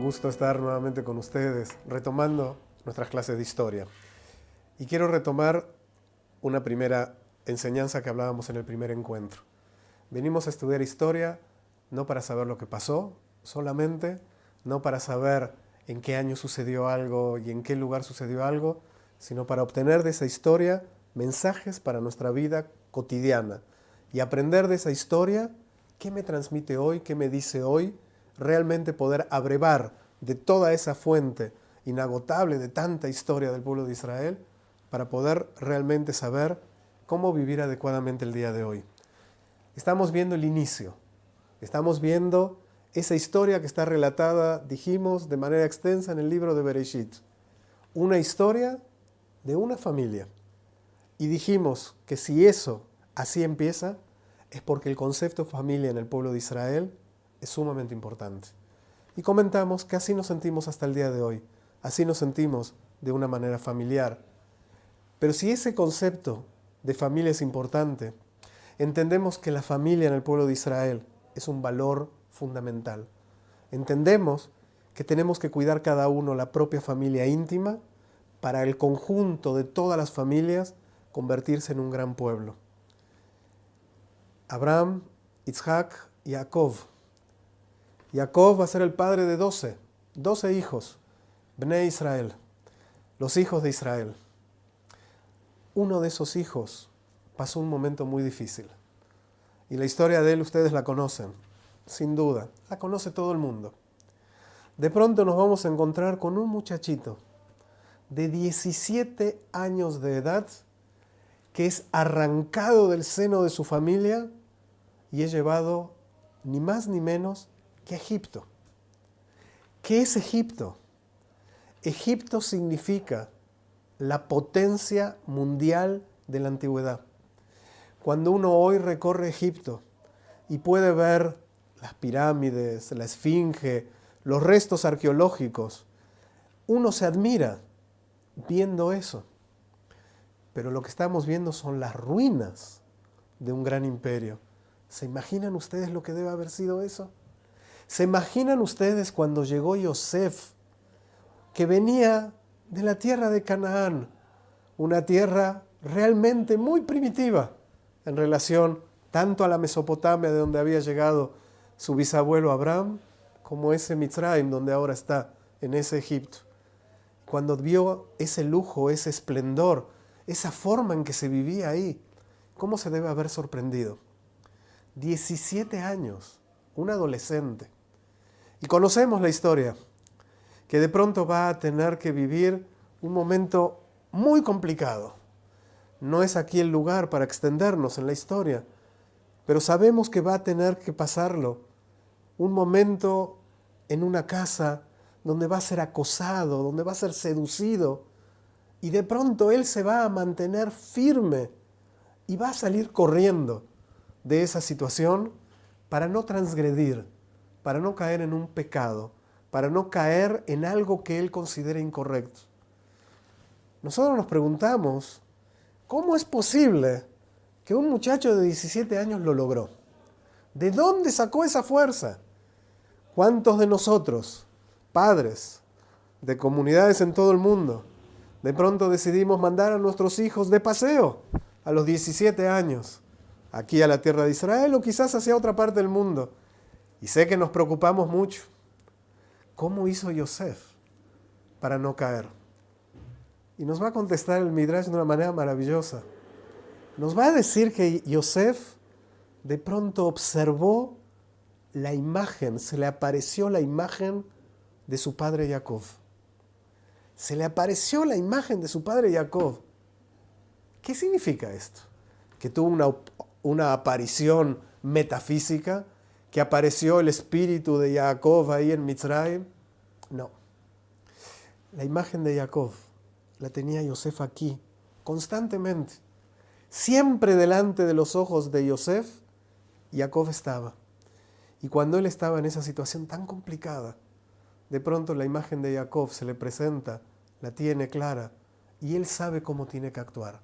gusto estar nuevamente con ustedes, retomando nuestras clases de historia. Y quiero retomar una primera enseñanza que hablábamos en el primer encuentro. Venimos a estudiar historia no para saber lo que pasó solamente, no para saber en qué año sucedió algo y en qué lugar sucedió algo, sino para obtener de esa historia mensajes para nuestra vida cotidiana y aprender de esa historia qué me transmite hoy, qué me dice hoy, realmente poder abrevar de toda esa fuente inagotable de tanta historia del pueblo de Israel para poder realmente saber cómo vivir adecuadamente el día de hoy. Estamos viendo el inicio, estamos viendo esa historia que está relatada, dijimos, de manera extensa en el libro de Bereshit. Una historia de una familia. Y dijimos que si eso así empieza, es porque el concepto de familia en el pueblo de Israel es sumamente importante. Y comentamos que así nos sentimos hasta el día de hoy. Así nos sentimos de una manera familiar. Pero si ese concepto de familia es importante, entendemos que la familia en el pueblo de Israel es un valor fundamental. Entendemos que tenemos que cuidar cada uno la propia familia íntima para el conjunto de todas las familias convertirse en un gran pueblo. Abraham, Isaac y Jacob. Jacob va a ser el padre de 12 hijos, Bnei Israel, los hijos de Israel. Uno de esos hijos pasó un momento muy difícil. Y la historia de él ustedes la conocen, sin duda, la conoce todo el mundo. De pronto nos vamos a encontrar con un muchachito de 17 años de edad que es arrancado del seno de su familia y es llevado ni más ni menos que a Egipto. ¿Qué es Egipto? Egipto significa la potencia mundial de la antigüedad. Cuando uno hoy recorre Egipto y puede ver las pirámides, la esfinge, los restos arqueológicos, uno se admira viendo eso. Pero lo que estamos viendo son las ruinas de un gran imperio. ¿Se imaginan ustedes lo que debe haber sido eso? ¿Se imaginan ustedes cuando llegó Yosef, que venía de la tierra de Canaán, una tierra realmente muy primitiva en relación tanto a la Mesopotamia, de donde había llegado su bisabuelo Abraham, como ese Mitzrayim, donde ahora está, en ese Egipto? Cuando vio ese lujo, ese esplendor, esa forma en que se vivía ahí, ¿cómo se debe haber sorprendido? 17 años, un adolescente. Y conocemos la historia, que de pronto va a tener que vivir un momento muy complicado. No es aquí el lugar para extendernos en la historia, pero sabemos que va a tener que pasarlo. Un momento en una casa donde va a ser acosado, donde va a ser seducido, y de pronto él se va a mantener firme y va a salir corriendo de esa situación para no transgredir, para no caer en un pecado, para no caer en algo que él considere incorrecto. Nosotros nos preguntamos, ¿cómo es posible que un muchacho de 17 años lo logró? ¿De dónde sacó esa fuerza? ¿Cuántos de nosotros, padres de comunidades en todo el mundo, de pronto decidimos mandar a nuestros hijos de paseo a los 17 años, aquí a la tierra de Israel o quizás hacia otra parte del mundo? Y sé que nos preocupamos mucho. ¿Cómo hizo Yosef para no caer? Y nos va a contestar el Midrash de una manera maravillosa. Nos va a decir que Yosef de pronto observó la imagen, se le apareció la imagen de su padre Jacob. Se le apareció la imagen de su padre Jacob. ¿Qué significa esto? ¿Que tuvo una aparición metafísica? ¿Que apareció el espíritu de Jacob ahí en Mitzrayim? No. La imagen de Jacob la tenía Yosef aquí, constantemente. Siempre delante de los ojos de Yosef, Jacob estaba. Y cuando él estaba en esa situación tan complicada, de pronto la imagen de Jacob se le presenta, la tiene clara, y él sabe cómo tiene que actuar.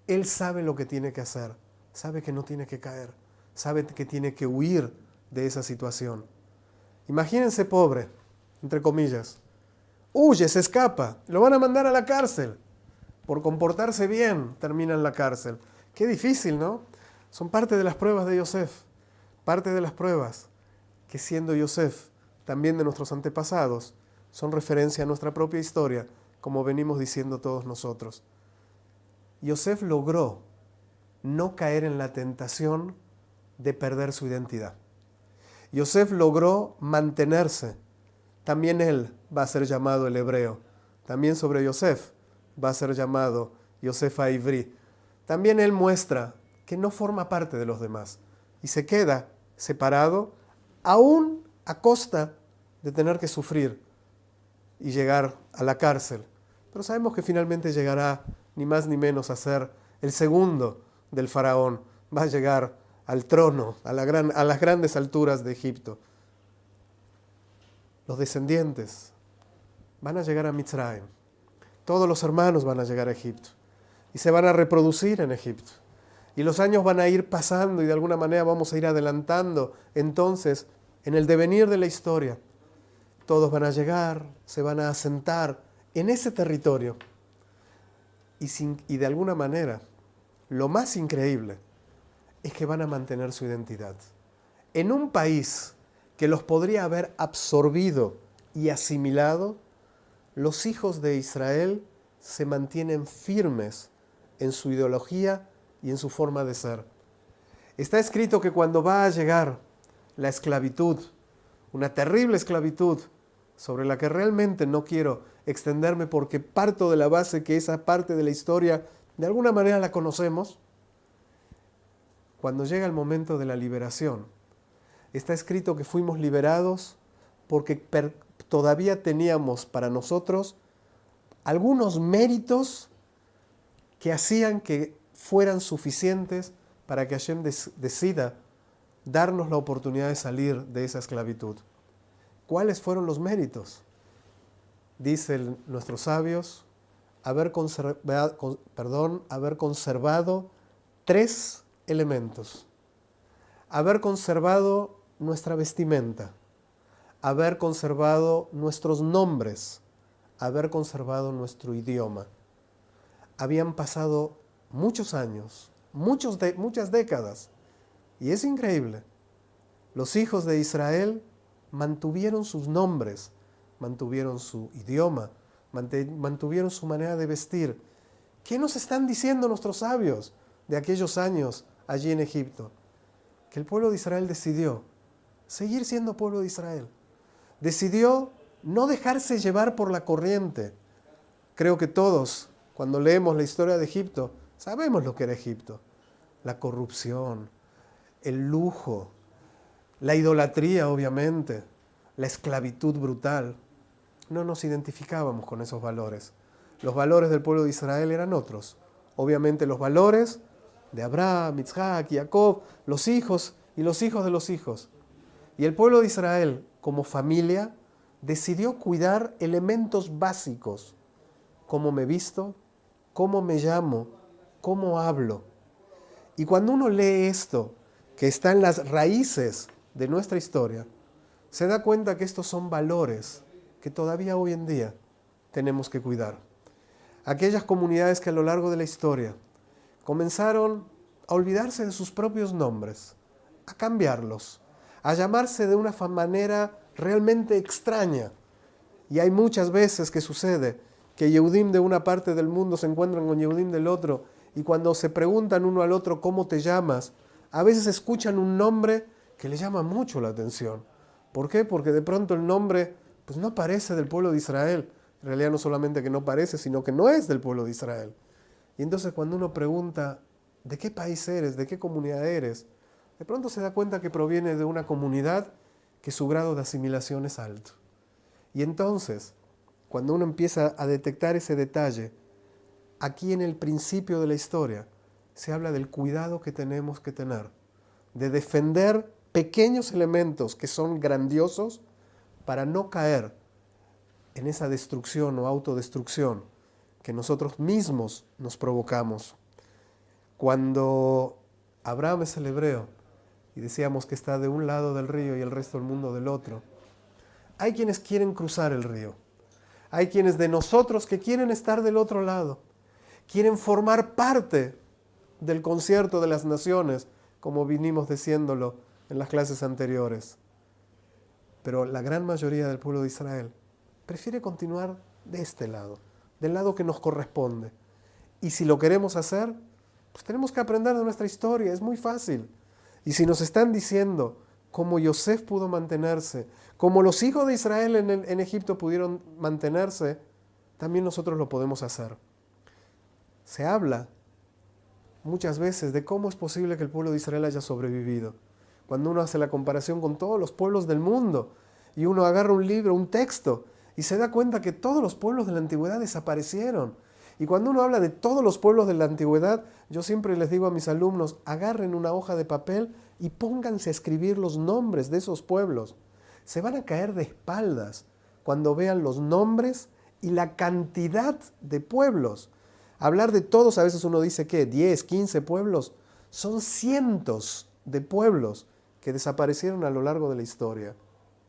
Él sabe lo que tiene que hacer, sabe que no tiene que caer, sabe que tiene que huir de esa situación. Imagínense pobre, entre comillas. Huye, se escapa, lo van a mandar a la cárcel. Por comportarse bien, termina en la cárcel. Qué difícil, ¿no? Son parte de las pruebas de Yosef, parte de las pruebas que siendo Yosef, también de nuestros antepasados, son referencia a nuestra propia historia, como venimos diciendo todos nosotros. Yosef logró no caer en la tentación de perder su identidad. Yosef logró mantenerse. También él va a ser llamado el hebreo. También sobre Yosef va a ser llamado Yosef Ivri. También él muestra que no forma parte de los demás y se queda separado aún a costa de tener que sufrir y llegar a la cárcel. Pero sabemos que finalmente llegará ni más ni menos a ser el segundo del faraón. Va a llegar al trono, a las grandes alturas de Egipto. Los descendientes van a llegar a Mitzrayim. Todos los hermanos van a llegar a Egipto y se van a reproducir en Egipto. Y los años van a ir pasando y de alguna manera vamos a ir adelantando. Entonces, en el devenir de la historia, todos van a llegar, se van a asentar en ese territorio. Y de alguna manera, lo más increíble es que van a mantener su identidad. En un país que los podría haber absorbido y asimilado, los hijos de Israel se mantienen firmes en su ideología y en su forma de ser. Está escrito que cuando va a llegar la esclavitud, una terrible esclavitud, sobre la que realmente no quiero extenderme porque parto de la base que esa parte de la historia de alguna manera la conocemos, cuando llega el momento de la liberación, está escrito que fuimos liberados porque todavía teníamos para nosotros algunos méritos que hacían que fueran suficientes para que Hashem decida darnos la oportunidad de salir de esa esclavitud. ¿Cuáles fueron los méritos? Dicen nuestros sabios, haber conservado 3 elementos. Haber conservado nuestra vestimenta, haber conservado nuestros nombres, haber conservado nuestro idioma. Habían pasado muchos años, muchas décadas, y es increíble. Los hijos de Israel mantuvieron sus nombres, mantuvieron su idioma, mantuvieron su manera de vestir. ¿Qué nos están diciendo nuestros sabios de aquellos años allí en Egipto? Que el pueblo de Israel decidió seguir siendo pueblo de Israel. Decidió no dejarse llevar por la corriente. Creo que todos, cuando leemos la historia de Egipto, sabemos lo que era Egipto. La corrupción, el lujo, la idolatría, obviamente, la esclavitud brutal. No nos identificábamos con esos valores. Los valores del pueblo de Israel eran otros. Obviamente los valores de Abraham, Isaac, Jacob, los hijos y los hijos de los hijos. Y el pueblo de Israel, como familia, decidió cuidar elementos básicos. Cómo me visto, cómo me llamo, cómo hablo. Y cuando uno lee esto, que está en las raíces de nuestra historia, se da cuenta que estos son valores que todavía hoy en día tenemos que cuidar. Aquellas comunidades que a lo largo de la historia comenzaron a olvidarse de sus propios nombres, a cambiarlos, a llamarse de una manera realmente extraña. Y hay muchas veces que sucede que Yehudim de una parte del mundo se encuentran con Yehudim del otro, y cuando se preguntan uno al otro cómo te llamas, a veces escuchan un nombre que les llama mucho la atención. ¿Por qué? Porque de pronto el nombre pues no parece del pueblo de Israel. En realidad no solamente que no parece, sino que no es del pueblo de Israel. Y entonces cuando uno pregunta, ¿de qué país eres? ¿De qué comunidad eres? De pronto se da cuenta que proviene de una comunidad que su grado de asimilación es alto. Y entonces, cuando uno empieza a detectar ese detalle, aquí en el principio de la historia, se habla del cuidado que tenemos que tener, de defender pequeños elementos que son grandiosos para no caer en esa destrucción o autodestrucción que nosotros mismos nos provocamos. Cuando Abraham es el hebreo y decíamos que está de un lado del río y el resto del mundo del otro, Hay quienes quieren cruzar el río. Hay quienes de nosotros que quieren estar del otro lado. Quieren formar parte del concierto de las naciones, como vinimos diciéndolo en las clases anteriores. Pero la gran mayoría del pueblo de Israel prefiere continuar de este lado, del lado que nos corresponde. Y si lo queremos hacer, pues tenemos que aprender de nuestra historia, es muy fácil. Y si nos están diciendo cómo Yosef pudo mantenerse, cómo los hijos de Israel en Egipto pudieron mantenerse, también nosotros lo podemos hacer. Se habla muchas veces de cómo es posible que el pueblo de Israel haya sobrevivido. Cuando uno hace la comparación con todos los pueblos del mundo y uno agarra un libro, un texto, y se da cuenta que todos los pueblos de la antigüedad desaparecieron. Y cuando uno habla de todos los pueblos de la antigüedad, yo siempre les digo a mis alumnos, agarren una hoja de papel y pónganse a escribir los nombres de esos pueblos. Se van a caer de espaldas cuando vean los nombres y la cantidad de pueblos. Hablar de todos, a veces uno dice que 10, 15 pueblos, son cientos de pueblos que desaparecieron a lo largo de la historia.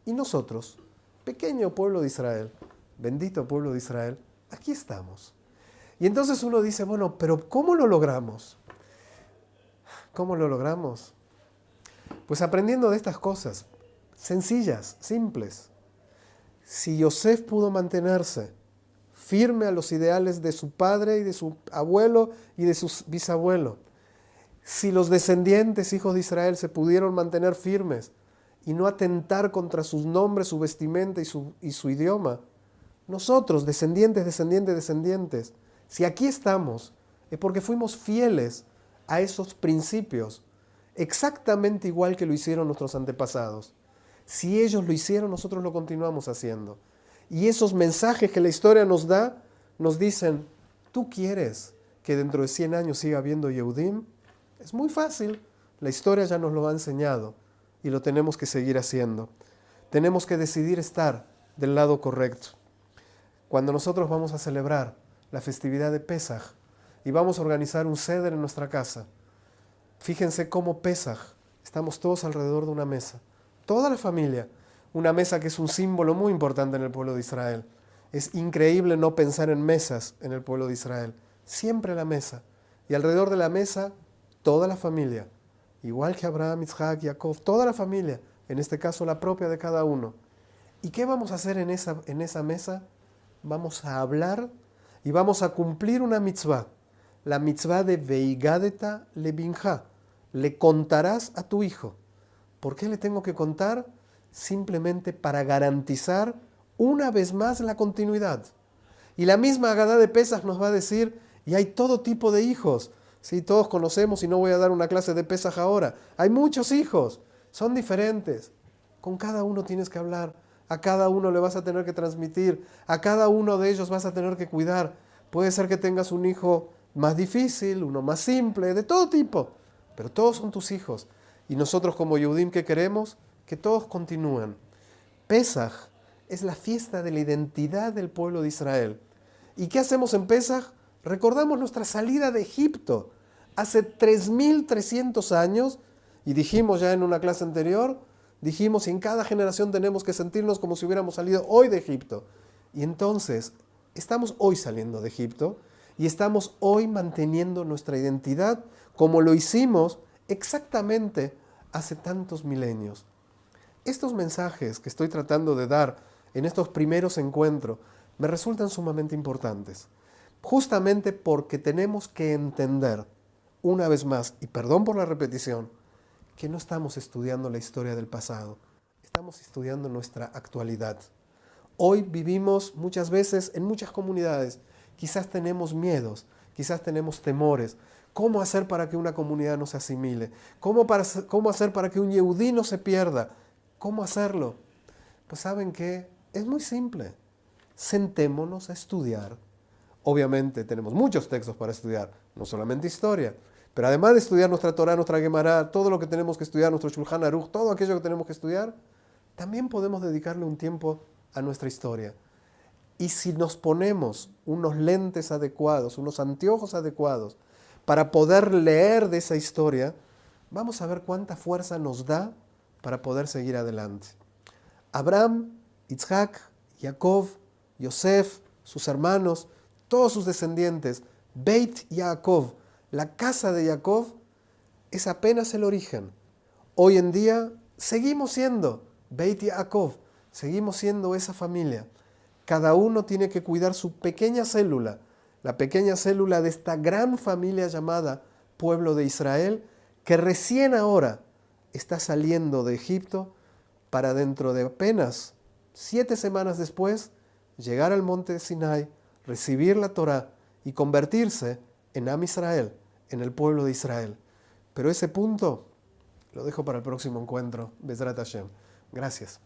Y nosotros, pequeño pueblo de Israel, bendito pueblo de Israel, aquí estamos. Y entonces uno dice, bueno, pero ¿cómo lo logramos? ¿Cómo lo logramos? Pues aprendiendo de estas cosas, sencillas, simples. Si Yosef pudo mantenerse firme a los ideales de su padre y de su abuelo y de su bisabuelo, si los descendientes, hijos de Israel, se pudieron mantener firmes y no atentar contra sus nombres, su vestimenta y su idioma, nosotros, descendientes, si aquí estamos, es porque fuimos fieles a esos principios, exactamente igual que lo hicieron nuestros antepasados. Si ellos lo hicieron, nosotros lo continuamos haciendo. Y esos mensajes que la historia nos da, nos dicen, ¿tú quieres que dentro de 100 años siga habiendo Yehudim? Es muy fácil, la historia ya nos lo ha enseñado y lo tenemos que seguir haciendo. Tenemos que decidir estar del lado correcto. Cuando nosotros vamos a celebrar la festividad de Pesaj y vamos a organizar un seder en nuestra casa, fíjense cómo Pesaj, estamos todos alrededor de una mesa, toda la familia, una mesa que es un símbolo muy importante en el pueblo de Israel. Es increíble no pensar en mesas en el pueblo de Israel, siempre la mesa, y alrededor de la mesa toda la familia, igual que Abraham, Isaac, Jacob, toda la familia, en este caso la propia de cada uno. ¿Y qué vamos a hacer en esa mesa? Vamos a hablar y vamos a cumplir una mitzvah, la mitzvah de Veigadeta lebinja, le contarás a tu hijo. ¿Por qué le tengo que contar? Simplemente para garantizar una vez más la continuidad. Y la misma Agadá de Pesaj nos va a decir, y hay todo tipo de hijos. Sí, todos conocemos, y no voy a dar una clase de Pesaj ahora. Hay muchos hijos, son diferentes. Con cada uno tienes que hablar, a cada uno le vas a tener que transmitir, a cada uno de ellos vas a tener que cuidar. Puede ser que tengas un hijo más difícil, uno más simple, de todo tipo, pero todos son tus hijos. Y nosotros como Yehudim, ¿qué queremos? Que todos continúen. Pesaj es la fiesta de la identidad del pueblo de Israel. ¿Y qué hacemos en Pesaj? Recordamos nuestra salida de Egipto hace 3.300 años, y dijimos ya en una clase anterior, dijimos, en cada generación tenemos que sentirnos como si hubiéramos salido hoy de Egipto. Y entonces, estamos hoy saliendo de Egipto y estamos hoy manteniendo nuestra identidad como lo hicimos exactamente hace tantos milenios. Estos mensajes que estoy tratando de dar en estos primeros encuentros me resultan sumamente importantes, justamente porque tenemos que entender, una vez más, y perdón por la repetición, que no estamos estudiando la historia del pasado, estamos estudiando nuestra actualidad. Hoy vivimos muchas veces en muchas comunidades, quizás tenemos miedos, quizás tenemos temores. ¿Cómo hacer para que una comunidad no se asimile? ¿Cómo hacer para que un yehudí no se pierda? ¿Cómo hacerlo? Pues ¿saben qué? Es muy simple. Sentémonos a estudiar. Obviamente tenemos muchos textos para estudiar, no solamente historia, pero además de estudiar nuestra Torah, nuestra Gemara, todo lo que tenemos que estudiar, nuestro Shulchan Aruch, todo aquello que tenemos que estudiar, también podemos dedicarle un tiempo a nuestra historia. Y si nos ponemos unos lentes adecuados, unos anteojos adecuados, para poder leer de esa historia, vamos a ver cuánta fuerza nos da para poder seguir adelante. Abraham, Isaac, Jacob, Yosef, sus hermanos, todos sus descendientes, Beit Yaakov, la casa de Jacob, es apenas el origen. Hoy en día seguimos siendo Beit Yaakov, seguimos siendo esa familia. Cada uno tiene que cuidar su pequeña célula, la pequeña célula de esta gran familia llamada pueblo de Israel, que recién ahora está saliendo de Egipto para dentro de apenas 7 semanas después llegar al monte Sinai, recibir la Torá y convertirse en Am Israel, en el pueblo de Israel. Pero ese punto lo dejo para el próximo encuentro. Bezrat Hashem. Gracias.